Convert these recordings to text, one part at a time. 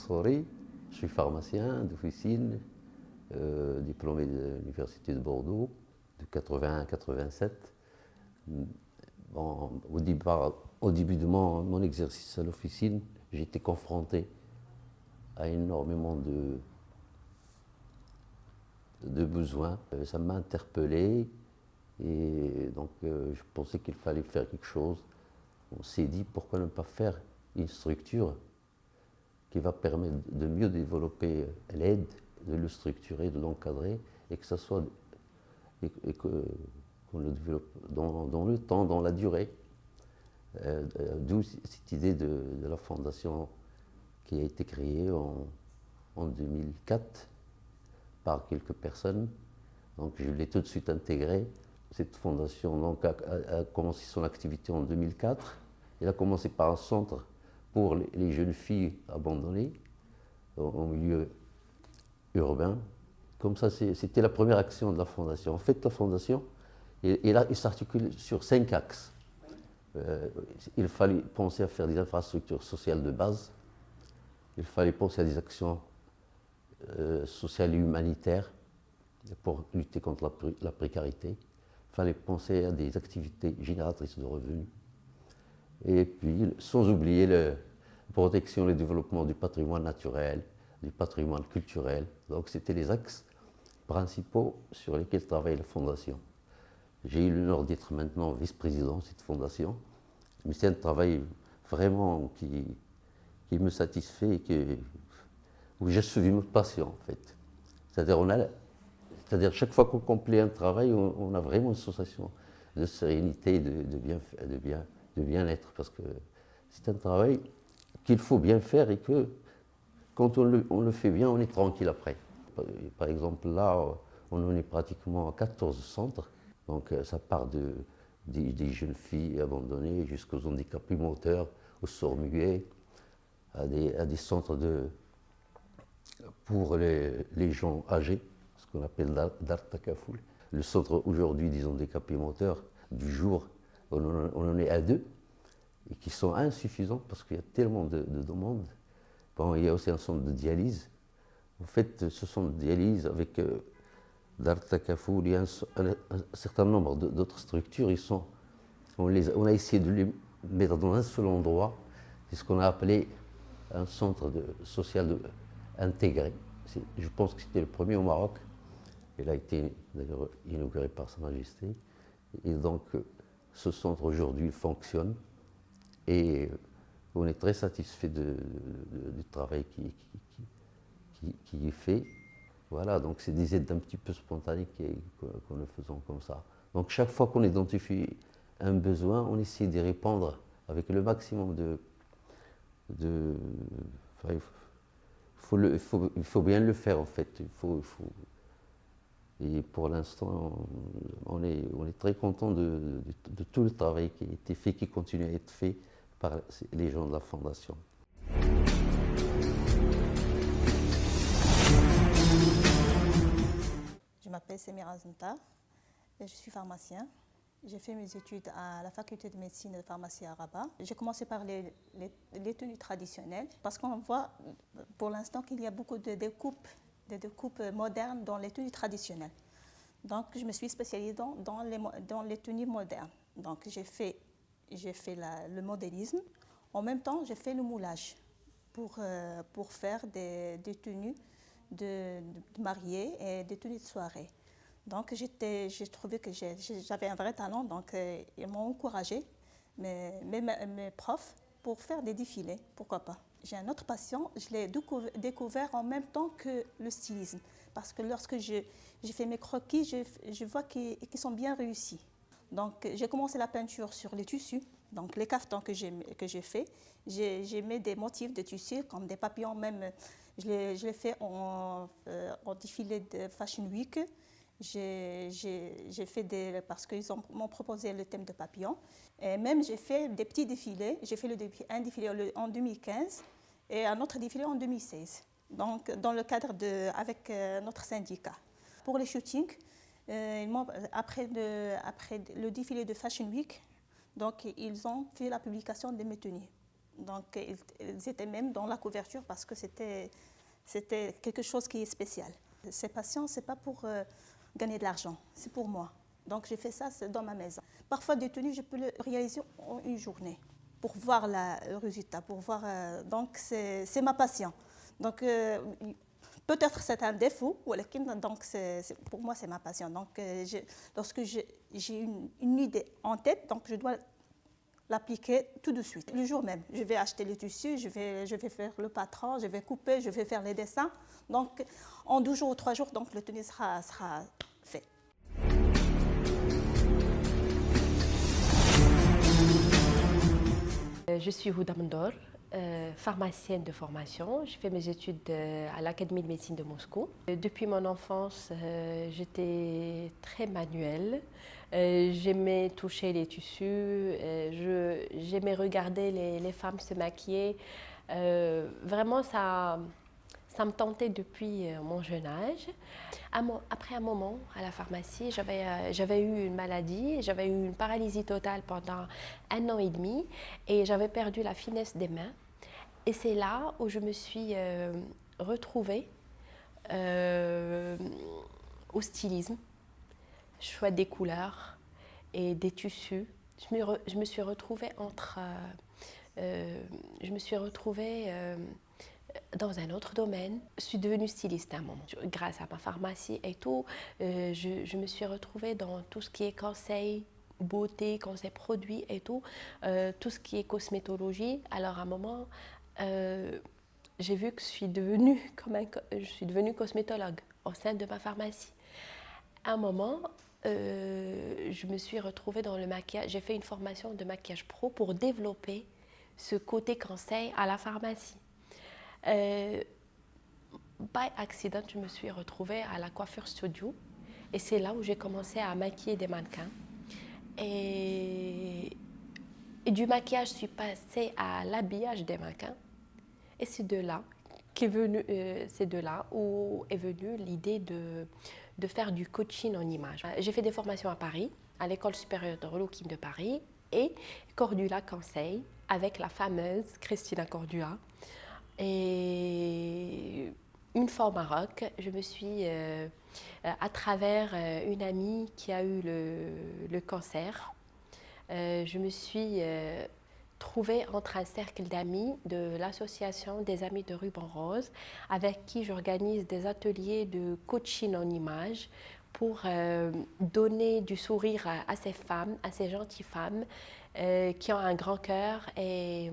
Mansouri, je suis pharmacien d'officine, diplômé de l'Université de Bordeaux de 81 à 87. Bon, au début de mon exercice à l'officine, j'ai été confronté à énormément de besoins. Ça m'a interpellé et donc je pensais qu'il fallait faire quelque chose. On s'est dit pourquoi ne pas faire une structure qui va permettre de mieux développer l'aide, de le structurer, de l'encadrer et que ça soit qu'on le développe dans le temps, dans la durée. D'où cette idée de la fondation qui a été créée en 2004 par quelques personnes. Donc je l'ai tout de suite intégrée. Cette fondation donc, a commencé son activité en 2004. Elle a commencé par un centre pour les jeunes filles abandonnées en milieu urbain. Comme ça, c'était la première action de la fondation. En fait, la fondation, elle s'articule sur 5 axes. Il fallait penser à faire des infrastructures sociales de base. Il fallait penser à des actions sociales et humanitaires pour lutter contre la précarité. Il fallait penser à des activités génératrices de revenus. Et puis, sans oublier la protection et le développement du patrimoine naturel, du patrimoine culturel. Donc, c'était les axes principaux sur lesquels travaille la Fondation. J'ai eu l'honneur d'être maintenant vice-président de cette fondation. Mais c'est un travail vraiment qui me satisfait et où j'ai suivi ma passion, en fait. C'est-à-dire chaque fois qu'on complète un travail, on a vraiment une sensation de sérénité, de bien-être, parce que c'est un travail qu'il faut bien faire et que quand on le fait bien, on est tranquille après. Par exemple, là, on en est pratiquement à 14 centres, donc ça part des jeunes filles abandonnées jusqu'aux handicapés moteurs, aux sourds-muets, à des centres pour les gens âgés, ce qu'on appelle Dar Takafoul. Le centre aujourd'hui des handicapés moteurs du jour, on en est à 2, et qui sont insuffisants parce qu'il y a tellement de demandes. Bon, il y a aussi un centre de dialyse. En fait, ce centre de dialyse avec Dar Takafoul et un certain nombre d'autres structures, on a essayé de les mettre dans un seul endroit. C'est ce qu'on a appelé un centre social intégré. Je pense que c'était le premier au Maroc. Il a été d'ailleurs inauguré par Sa Majesté. Et donc, ce centre aujourd'hui fonctionne et on est très satisfait du travail qui est fait. Voilà, donc c'est des aides un petit peu spontanées qu'on le faisons comme ça. Donc chaque fois qu'on identifie un besoin, on essaie d'y répondre avec le maximum enfin, il faut bien le faire en fait. Et pour l'instant, on est très content de tout le travail qui a été fait, qui continue à être fait par les gens de la Fondation. Je m'appelle Semira Zenta et je suis pharmacien. J'ai fait mes études à la faculté de médecine et de pharmacie à Rabat. J'ai commencé par les tenues traditionnelles parce qu'on voit pour l'instant qu'il y a beaucoup de découpes modernes dans les tenues traditionnelles. Donc je me suis spécialisée dans les tenues modernes. Donc j'ai fait le modélisme. En même temps, j'ai fait le moulage pour faire des tenues de mariée et des tenues de soirée. Donc j'ai trouvé que j'avais un vrai talent, donc ils m'ont encouragée, mes profs, pour faire des défilés, pourquoi pas. J'ai un autre patient, je l'ai découvert en même temps que le stylisme, parce que lorsque j'ai fait mes croquis, je vois qu'ils sont bien réussis. Donc j'ai commencé la peinture sur les tissus, donc les caftans que j'ai fait, j'ai mis des motifs de tissus comme des papillons, même je l'ai fait en défilé de Fashion Week. J'ai fait parce qu'ils m'ont proposé le thème de papillons. Et même j'ai fait des petits défilés. J'ai fait un défilé en 2015 et un autre défilé en 2016. Donc dans le cadre avec notre syndicat. Pour les shootings, après le défilé de Fashion Week, donc ils ont fait la publication de mes tenues. Donc, ils étaient même dans la couverture parce que c'était quelque chose qui est spécial. Ces patients, ce n'est pas pour gagner de l'argent, c'est pour moi. Donc, j'ai fait ça dans ma maison. Parfois, des tenues, je peux le réaliser en une journée pour voir le résultat, pour voir. Donc, c'est ma passion. Donc, peut-être c'est un défaut, donc pour moi, c'est ma passion. Donc, lorsque j'ai une idée en tête, donc je dois l'appliquer tout de suite. Le jour même, je vais acheter le tissu, je vais faire le patron, je vais couper, je vais faire les dessins. Donc, en 12 jours ou 3 jours, donc, le tenue sera fait. Je suis Houda Mendor, pharmacienne de formation. Je fais mes études à l'Académie de médecine de Moscou. Depuis mon enfance, j'étais très manuelle. J'aimais toucher les tissus, j'aimais regarder les femmes se maquiller. Vraiment, ça me tentait depuis mon jeune âge. Après un moment, à la pharmacie, j'avais eu une maladie, j'avais eu une paralysie totale pendant 1 an et demi et j'avais perdu la finesse des mains. Et c'est là où je me suis retrouvée au stylisme, choix des couleurs et des tissus. Je me suis retrouvée dans un autre domaine. Je suis devenue styliste à un moment. Grâce à ma pharmacie et tout, je me suis retrouvée dans tout ce qui est conseil beauté, conseil produits et tout, tout ce qui est cosmétologie. Alors à un moment, j'ai vu que je suis devenue cosmétologue au sein de ma pharmacie. À un moment, je me suis retrouvée dans le maquillage. J'ai fait une formation de maquillage pro pour développer ce côté conseil à la pharmacie. By accident, je me suis retrouvée à la coiffure studio et c'est là où j'ai commencé à maquiller des mannequins. Et du maquillage, je suis passée à l'habillage des mannequins. Et c'est de là où est venue l'idée de faire du coaching en images. J'ai fait des formations à Paris, à l'École supérieure de Reloukim de Paris et Cordula Conseil avec la fameuse Christina Cordula. Et une fois au Maroc, je me suis, à travers une amie qui a eu le cancer, je me suis trouvée entre un cercle d'amis de l'association des Amis de Ruban Rose, avec qui j'organise des ateliers de coaching en images pour donner du sourire à ces femmes, à ces gentilles femmes qui ont un grand cœur et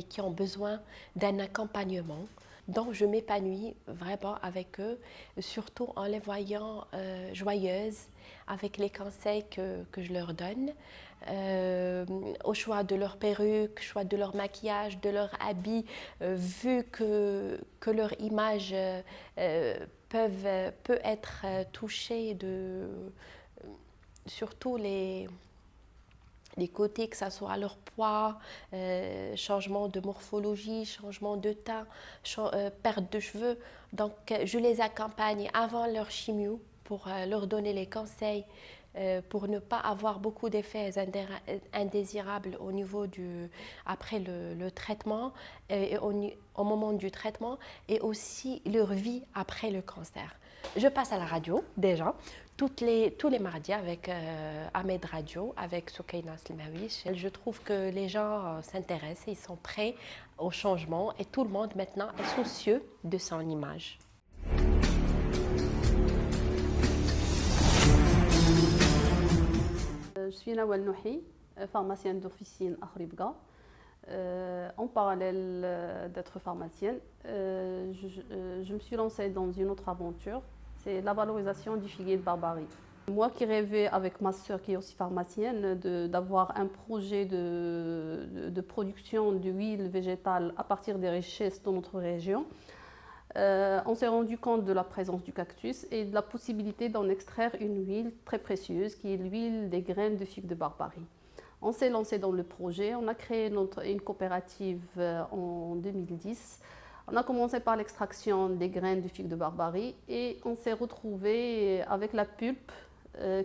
qui ont besoin d'un accompagnement. Donc je m'épanouis vraiment avec eux, surtout en les voyant joyeuses, avec les conseils que je leur donne, au choix de leur perruque, choix de leur maquillage, de leur habit, vu que leur image peut être touchée surtout les côtés, que ce soit leur poids, changement de morphologie, changement de teint, perte de cheveux. Donc, je les accompagne avant leur chimio pour leur donner les conseils pour ne pas avoir beaucoup d'effets indésirables au niveau après le traitement, et au moment du traitement, et aussi leur vie après le cancer. Je passe à la radio déjà, tous les mardis avec Ahmed Radio, avec Soukaina Slimawish. Je trouve que les gens s'intéressent, ils sont prêts au changement et tout le monde maintenant est soucieux de son image. Je suis Nawal Nouhi, pharmacienne d'officine à Khribga. En parallèle d'être pharmacienne, je me suis lancée dans une autre aventure, c'est la valorisation du figuier de Barbarie. Moi qui rêvais avec ma sœur qui est aussi pharmacienne d'avoir un projet de production d'huile végétale à partir des richesses de notre région, on s'est rendu compte de la présence du cactus et de la possibilité d'en extraire une huile très précieuse qui est l'huile des graines de figue de Barbarie. On s'est lancé dans le projet, on a créé une coopérative en 2010. On a commencé par l'extraction des graines de figue de Barbarie et on s'est retrouvé avec la pulpe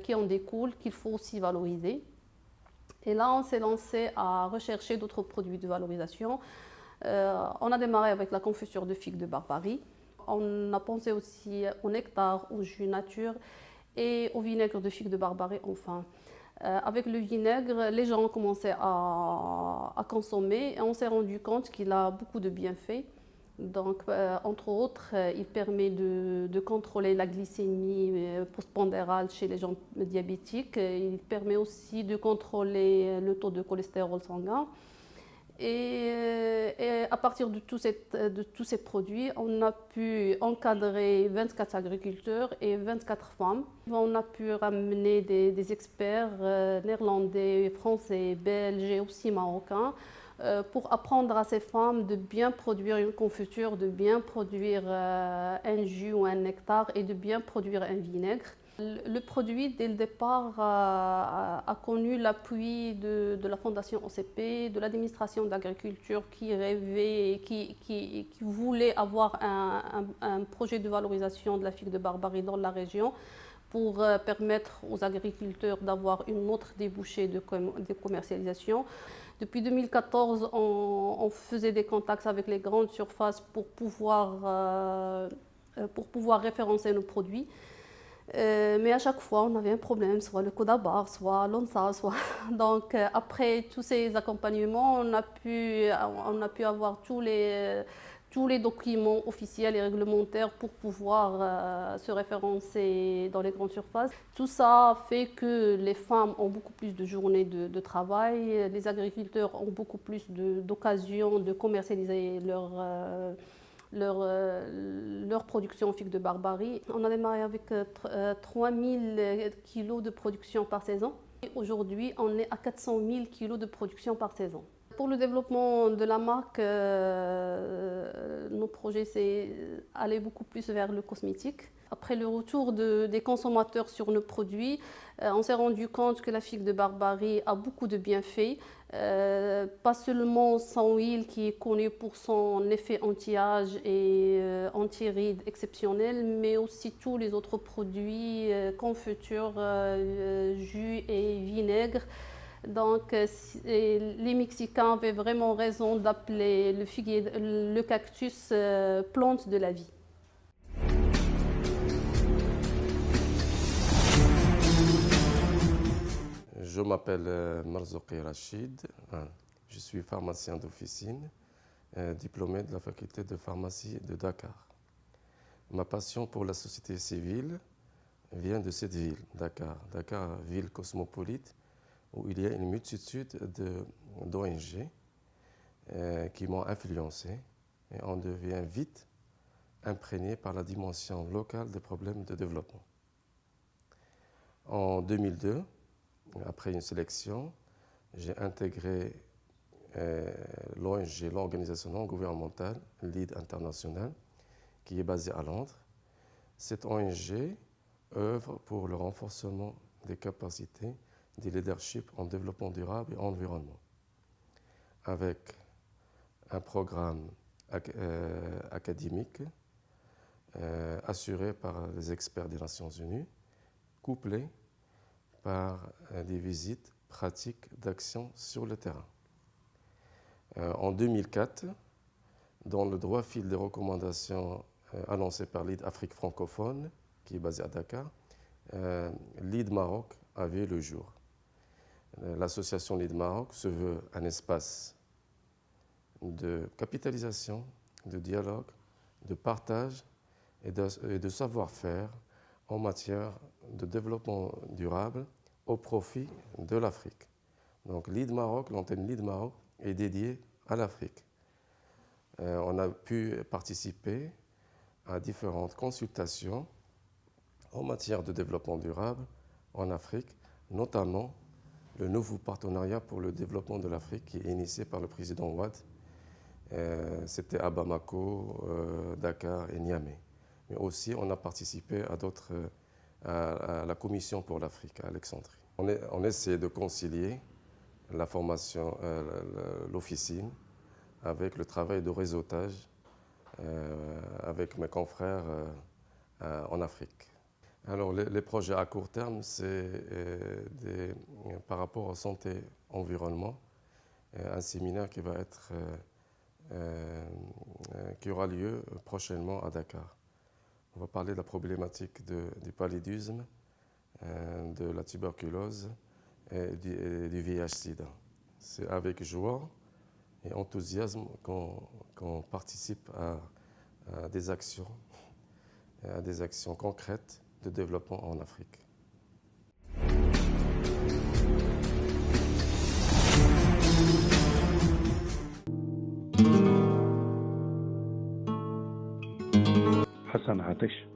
qui en découle, qu'il faut aussi valoriser. Et là, on s'est lancé à rechercher d'autres produits de valorisation. On a démarré avec la confiture de figues de Barbarie. On a pensé aussi au nectar, au jus nature et au vinaigre de figues de Barbarie enfin. Avec le vinaigre, les gens ont commencé à consommer et on s'est rendu compte qu'il a beaucoup de bienfaits. Donc, entre autres, il permet de contrôler la glycémie postpondérale chez les gens diabétiques. Il permet aussi de contrôler le taux de cholestérol sanguin. Et à partir de tous ces produits, on a pu encadrer 24 agriculteurs et 24 femmes. On a pu ramener des experts néerlandais, français, belges et aussi marocains pour apprendre à ces femmes de bien produire une confiture, de bien produire un jus ou un nectar et de bien produire un vinaigre. Le produit, dès le départ, a connu l'appui de la Fondation OCP, de l'administration d'agriculture qui rêvait et qui voulait avoir un projet de valorisation de la figue de Barbarie dans la région pour permettre aux agriculteurs d'avoir une autre débouchée de commercialisation. Depuis 2014, on faisait des contacts avec les grandes surfaces pour pouvoir référencer nos produits. Mais à chaque fois, on avait un problème, soit le Codabar, soit l'ONSA, soit... Donc, après tous ces accompagnements, on a pu avoir tous les documents officiels et réglementaires pour pouvoir se référencer dans les grandes surfaces. Tout ça fait que les femmes ont beaucoup plus de journées de travail, les agriculteurs ont beaucoup plus d'occasions de commercialiser leur production figue de Barbarie. On a démarré avec 3000 kilos de production par saison. Aujourd'hui, on est à 400 000 kilos de production par saison. Pour le développement de la marque, nos projets, c'est aller beaucoup plus vers le cosmétique. Après le retour des consommateurs sur nos produits, on s'est rendu compte que la figue de Barbarie a beaucoup de bienfaits. Pas seulement son huile qui est connue pour son effet anti-âge et anti-rides exceptionnel, mais aussi tous les autres produits, confitures, jus et vinaigre. Donc, les Mexicains avaient vraiment raison d'appeler le figuier, le cactus, plante de la vie. Je m'appelle Marzouki Rachid, je suis pharmacien d'officine, diplômé de la faculté de pharmacie de Dakar. Ma passion pour la société civile vient de cette ville, Dakar. Dakar, ville cosmopolite, où il y a une multitude d'ONG qui m'ont influencé et on devient vite imprégné par la dimension locale des problèmes de développement. En 2002, après une sélection, j'ai intégré l'ONG, l'organisation non gouvernementale Lead International, qui est basée à Londres. Cette ONG œuvre pour le renforcement des capacités du leadership en développement durable et environnement, avec un programme académique assuré par les experts des Nations Unies, couplé par des visites pratiques d'action sur le terrain. En 2004, dans le droit fil des recommandations annoncées par Lead Afrique francophone, qui est basé à Dakar, Lead Maroc a vu le jour. L'association Lead Maroc se veut un espace de capitalisation, de dialogue, de partage et de savoir-faire en matière de développement durable au profit de l'Afrique. Donc Lead Maroc, l'antenne Lead Maroc est dédiée à l'Afrique. On a pu participer à différentes consultations en matière de développement durable en Afrique, notamment le nouveau partenariat pour le développement de l'Afrique qui est initié par le président Wade. C'était à Bamako, Dakar et Niamey. Mais aussi, on a participé à la Commission pour l'Afrique à Alexandrie. On essaie de concilier la formation, l'officine, avec le travail de réseautage avec mes confrères en Afrique. Alors, les projets à court terme, c'est par rapport à santé environnement, un séminaire qui va être, qui aura lieu prochainement à Dakar. On va parler de la problématique du paludisme, de la tuberculose et du VIH/SIDA. C'est avec joie et enthousiasme qu'on participe à des actions concrètes de développement en Afrique. حسن عطش.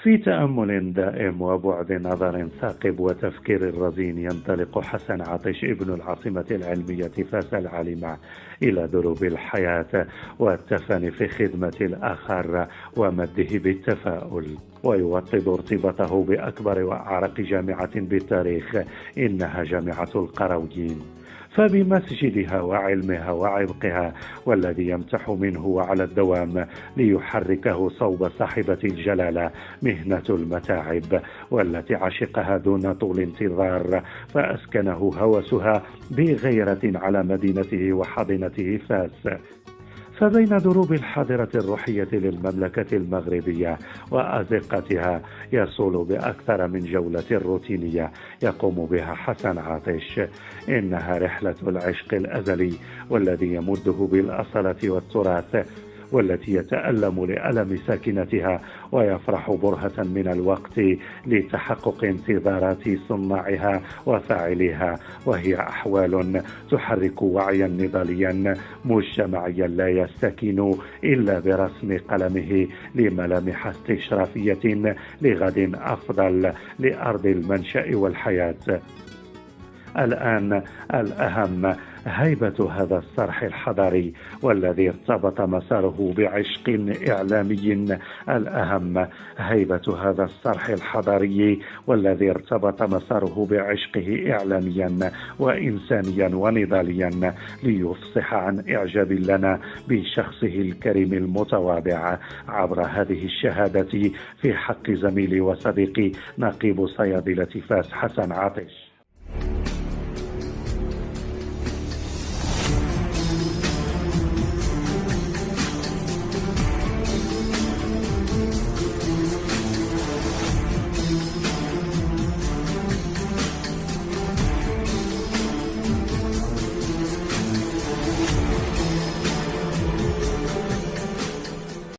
في تأمل دائم وبعد نظر ثاقب وتفكير رزين ينطلق حسن عطش ابن العاصمة العلمية فاس العالمة إلى دروب الحياة والتفاني في خدمة الآخر ومده بالتفاؤل، ويوطد ارتباطه بأكبر وأعرق جامعة بالتاريخ، إنها جامعة القرويين. فبمسجدها وعلمها وعبقها والذي يمتح منه وعلى الدوام ليحركه صوب صاحبة الجلالة مهنة المتاعب، والتي عشقها دون طول انتظار فأسكنه هوسها بغيرة على مدينته وحاضنته فاس. فبين دروب الحاضرة الروحية للمملكة المغربية وأزقتها يصول بأكثر من جولة روتينية يقوم بها حسن عطش. إنها رحلة العشق الأزلي والذي يمده بالأصالة والتراث، والتي يتألم لألم ساكنتها ويفرح برهة من الوقت لتحقق انتظارات صناعها وفاعليها، وهي أحوال تحرك وعيا نضاليا مجتمعيا لا يستكين إلا برسم قلمه لملامح استشرافية لغد أفضل لأرض المنشأ والحياة. الآن الأهم هيبة هذا الصرح الحضاري والذي ارتبط مساره بعشق إعلامي. الأهم هيبة هذا الصرح الحضاري والذي ارتبط مساره بعشقه إعلاميا وإنسانيا ونضاليا، ليفصح عن إعجاب لنا بشخصه الكريم المتواضع عبر هذه الشهادة في حق زميلي وصديقي نقيب صيادلة فاس حسن عطش.